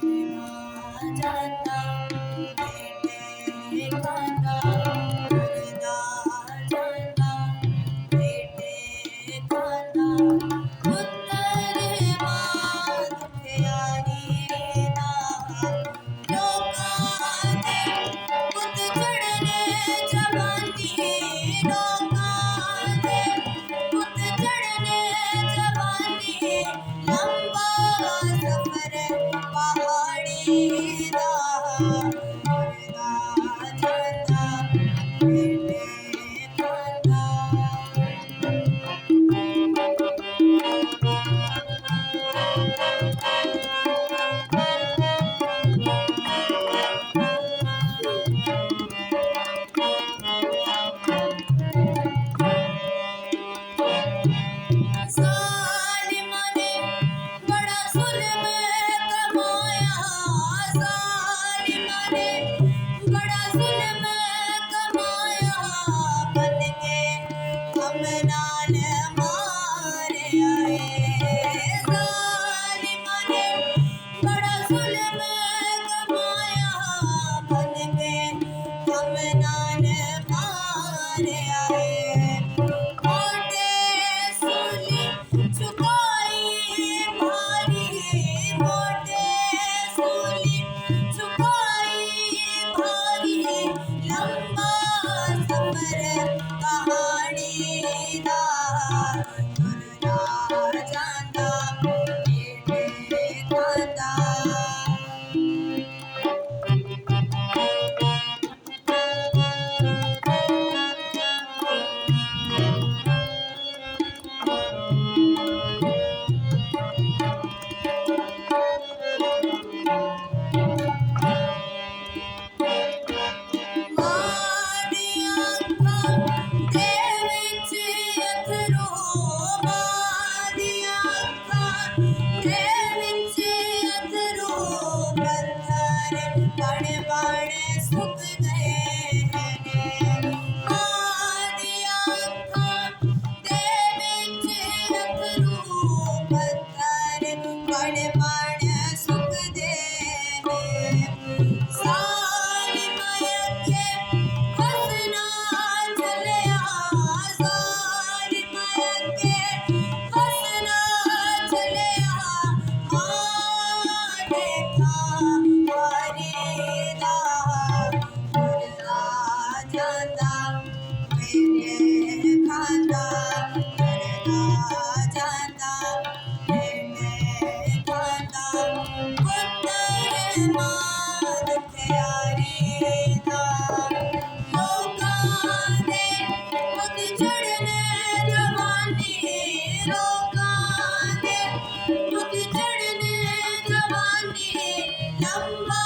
जाता पेटे खाता करदा जाता पेटे खाता पुत्तर मात प्यारी ना लोकां दे पुत चढ़ने जवानी लोकां दे पुत चढ़ने जवानी लंबा सफर पहाड़ी दा करदा जाता पेटे खाता ज़ालिमा ने बड़ा ज़ुल्म कमाया ज़ालिमा ने बड़ा ज़ुल्म कमाया बन के हम नाल मारे आए ज़ालिमा ने बड़ा ज़ुल्म कमाया बन के हम नाल मारे आए मोटे सूली चुकाई भारी मोटे सूली चुकाई भारी लंबा सफर पहाड़ी दा करदा जाता पेटे खाता मारिया अखां दे विच अथरू मारिया अखां दे विच अथरू पत्थर बण बण सुक गए हैं मारिया अखां दे विच अथरू पत्थर बण बण सुकदे हैं ज़ालिमा अगे हसना चलिया ज़ालिमा अगे हसना चलिया देखा फरीदा करदा जाता पेटे खाता करदा जाता पेटे खाता पुत्तर मात प्यारी ना लोकां दे पुत चढ़ने जवानी लोकां दे पुत चढ़ने जवानी लंबा